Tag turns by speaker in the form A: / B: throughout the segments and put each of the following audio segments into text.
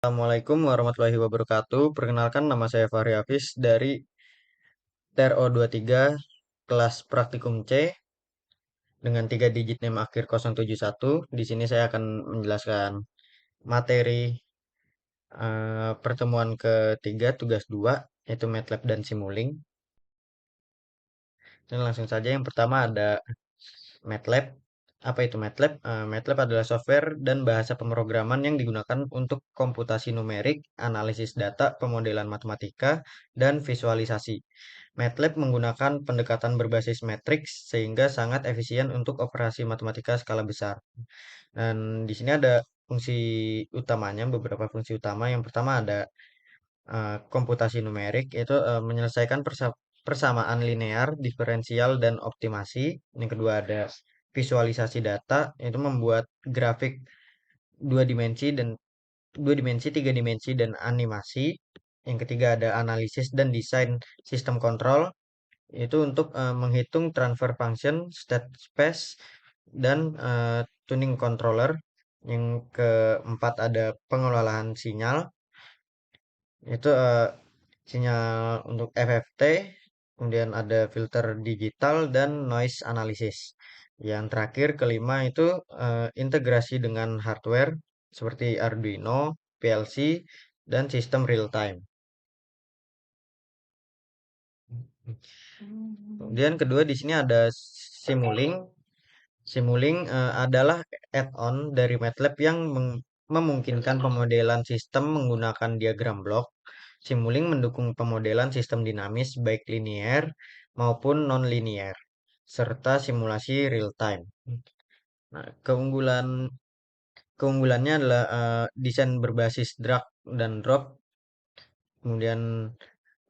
A: Assalamualaikum warahmatullahi wabarakatuh. Perkenalkan nama saya Fahri Hafiz dari TRO 23 kelas Praktikum C dengan 3 digit NIM akhir 071. Di sini saya akan menjelaskan materi pertemuan ketiga tugas 2 yaitu MATLAB dan Simulink. Dan langsung saja yang pertama ada MATLAB. Apa itu MATLAB? MATLAB adalah software dan bahasa pemrograman yang digunakan untuk komputasi numerik, analisis data, pemodelan matematika, dan visualisasi. MATLAB menggunakan pendekatan berbasis matriks sehingga sangat efisien untuk operasi matematika skala besar. Dan di sini ada fungsi utamanya, beberapa fungsi utama. Yang pertama ada komputasi numerik, yaitu menyelesaikan persamaan linear, diferensial, dan optimasi. Yang kedua ada visualisasi data, yaitu membuat grafik dua dimensi dan dua dimensi, tiga dimensi, dan animasi. Yang ketiga ada analisis dan desain sistem kontrol, yaitu untuk menghitung transfer function, state space, dan tuning controller. Yang keempat ada pengelolaan sinyal, itu sinyal untuk FFT, kemudian ada filter digital dan noise analysis. Yang terakhir kelima itu integrasi dengan hardware seperti Arduino, PLC, dan sistem real time. Kemudian kedua di sini ada Simulink. Simulink adalah add-on dari MATLAB yang memungkinkan pemodelan sistem menggunakan diagram blok. Simulink mendukung pemodelan sistem dinamis baik linier maupun non-linier, serta simulasi real time. Nah, keunggulannya adalah desain berbasis drag dan drop, kemudian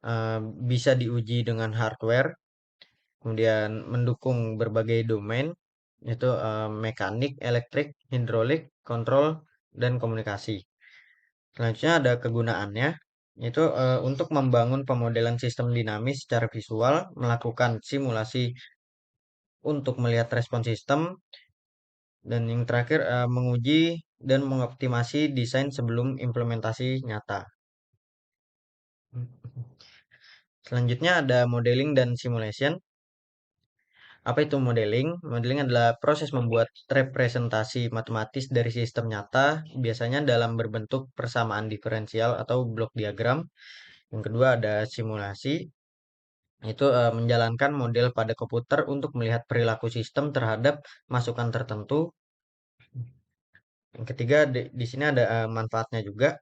A: eh, bisa diuji dengan hardware, kemudian mendukung berbagai domain, yaitu mekanik, elektrik, hidrolik, kontrol, dan komunikasi. Selanjutnya ada kegunaannya, yaitu untuk membangun pemodelan sistem dinamis secara visual, melakukan simulasi untuk melihat respon sistem, dan yang terakhir menguji dan mengoptimasi desain sebelum implementasi nyata. Selanjutnya ada modeling dan simulation. Apa itu modeling? Modeling adalah proses membuat representasi matematis dari sistem nyata, biasanya dalam berbentuk persamaan diferensial atau blok diagram. Yang kedua ada simulasi, itu menjalankan model pada komputer untuk melihat perilaku sistem terhadap masukan tertentu. Yang ketiga di sini ada manfaatnya juga,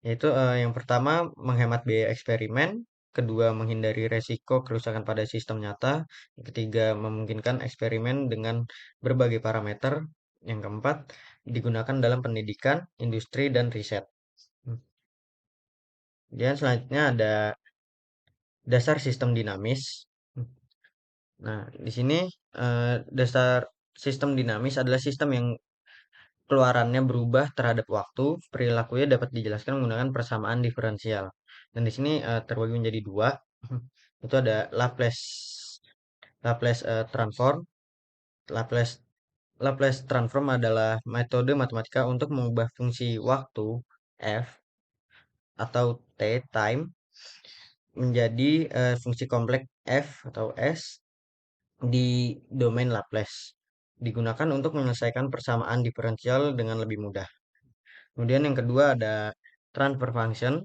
A: yaitu yang pertama menghemat biaya eksperimen, kedua menghindari resiko kerusakan pada sistem nyata, yang ketiga memungkinkan eksperimen dengan berbagai parameter, yang keempat digunakan dalam pendidikan, industri, dan riset. Dan selanjutnya ada dasar sistem dinamis. Nah, di sini dasar sistem dinamis adalah sistem yang keluarannya berubah terhadap waktu, perilakunya dapat dijelaskan menggunakan persamaan diferensial. Dan di sini terbagi menjadi dua. Itu ada Laplace Laplace transform. Laplace Laplace transform adalah metode matematika untuk mengubah fungsi waktu f atau t time menjadi fungsi kompleks f atau s di domain Laplace. Digunakan untuk menyelesaikan persamaan diferensial dengan lebih mudah. Kemudian yang kedua ada transfer function.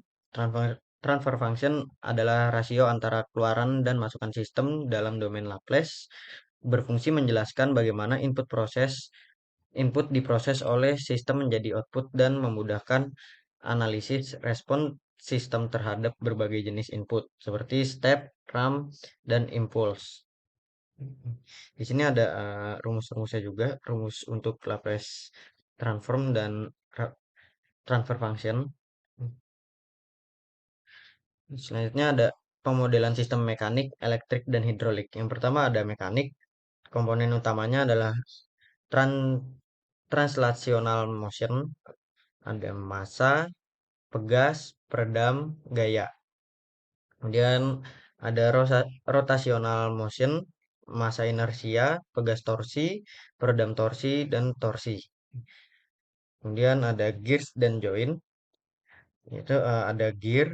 A: Transfer function adalah rasio antara keluaran dan masukan sistem dalam domain Laplace, berfungsi menjelaskan bagaimana input diproses oleh sistem menjadi output dan memudahkan analisis respon sistem terhadap berbagai jenis input seperti step, ramp, dan impulse. Di sini ada rumus-rumusnya juga, rumus untuk Laplace transform dan transfer function. Selanjutnya ada pemodelan sistem mekanik, elektrik, dan hidrolik. Yang pertama ada mekanik. Komponen utamanya adalah tran translational motion, ada massa, pegas, peredam, gaya. Kemudian ada rotational motion, massa inersia, pegas torsi, peredam torsi, dan torsi. Kemudian ada gears dan joint. Yaitu ada gear,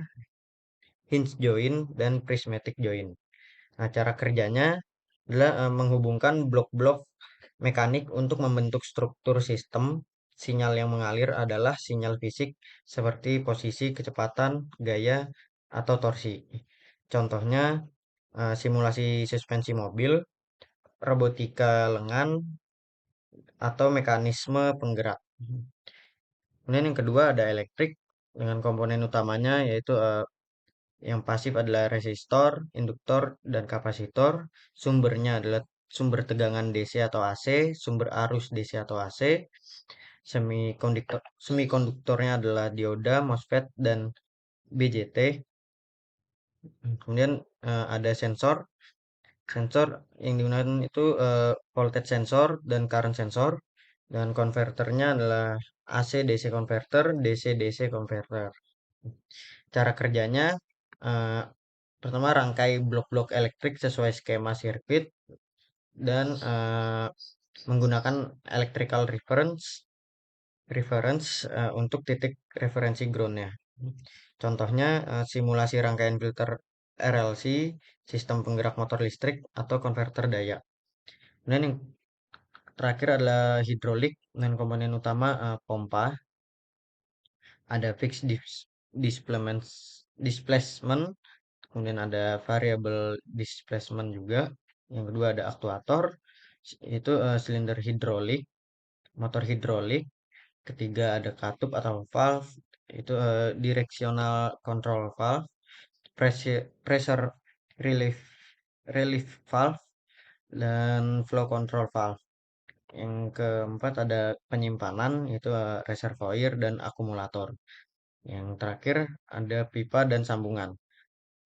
A: hinge joint, dan prismatic joint. Nah, cara kerjanya adalah menghubungkan blok-blok mekanik untuk membentuk struktur sistem. Sinyal yang mengalir adalah sinyal fisik seperti posisi, kecepatan, gaya, atau torsi. Contohnya simulasi suspensi mobil, robotika lengan, atau mekanisme penggerak. Kemudian yang kedua ada elektrik dengan komponen utamanya yaitu yang pasif adalah resistor, induktor, dan kapasitor. Sumbernya adalah sumber tegangan DC atau AC, sumber arus DC atau AC. Semikonduktornya adalah dioda, MOSFET, dan BJT. Kemudian ada sensor. Sensor yang digunakan itu voltage sensor dan current sensor. Dan konverternya adalah AC DC converter, DC DC converter. Cara kerjanya eh, pertama rangkai blok-blok elektrik sesuai skema sirkuit dan menggunakan electrical reference reference untuk titik referensi groundnya. Contohnya simulasi rangkaian filter RLC, sistem penggerak motor listrik atau konverter daya. Kemudian yang terakhir adalah hidrolik dan komponen utama pompa. Ada fixed displacement, kemudian ada variable displacement juga. Yang kedua ada aktuator, itu silinder hidrolik, motor hidrolik. Ketiga ada katup atau valve, itu directional control valve, pressure relief relief valve, dan flow control valve. Yang keempat ada penyimpanan, itu reservoir dan akumulator. Yang terakhir ada pipa dan sambungan.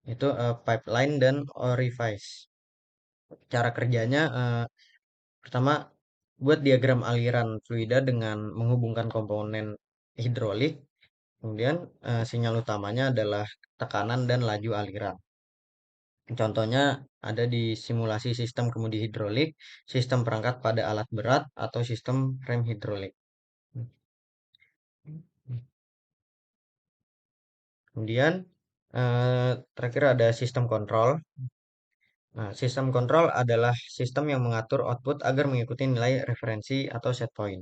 A: Itu pipeline dan orifice. Cara kerjanya pertama buat diagram aliran fluida dengan menghubungkan komponen hidrolik. Kemudian sinyal utamanya adalah tekanan dan laju aliran. Contohnya ada di simulasi sistem kemudi hidrolik, sistem perangkat pada alat berat, atau sistem rem hidrolik. Kemudian terakhir ada sistem kontrol. Nah, sistem kontrol adalah sistem yang mengatur output agar mengikuti nilai referensi atau set point.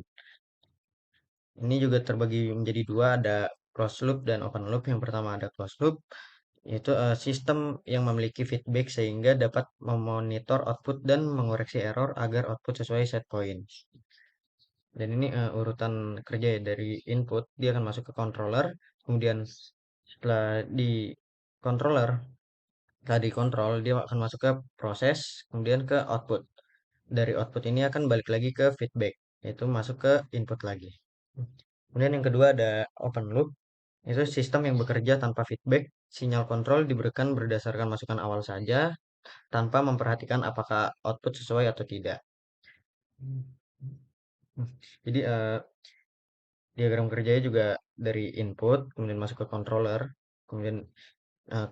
A: Ini juga terbagi menjadi dua, ada closed loop dan open loop. Yang pertama ada closed loop, yaitu sistem yang memiliki feedback sehingga dapat memonitor output dan mengoreksi error agar output sesuai set point. Dan ini urutan kerja ya, dari input dia akan masuk ke controller, kemudian setelah di controller, setelah dikontrol dia akan masuk ke proses, kemudian ke output. Dari output ini akan balik lagi ke feedback, yaitu masuk ke input lagi. Kemudian yang kedua ada open loop, itu sistem yang bekerja tanpa feedback. Sinyal kontrol diberikan berdasarkan masukan awal saja, tanpa memperhatikan apakah output sesuai atau tidak. Jadi diagram kerjanya juga dari input, kemudian masuk ke controller, kemudian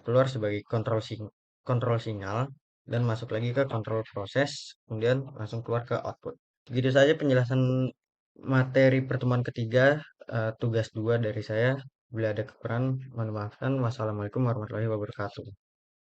A: keluar sebagai kontrol sinyal, dan masuk lagi ke kontrol proses, kemudian langsung keluar ke output. Begitu saja penjelasan materi pertemuan ketiga, tugas 2 dari saya. Bila ada kekurangan, mohon maafkan. Wassalamualaikum warahmatullahi wabarakatuh.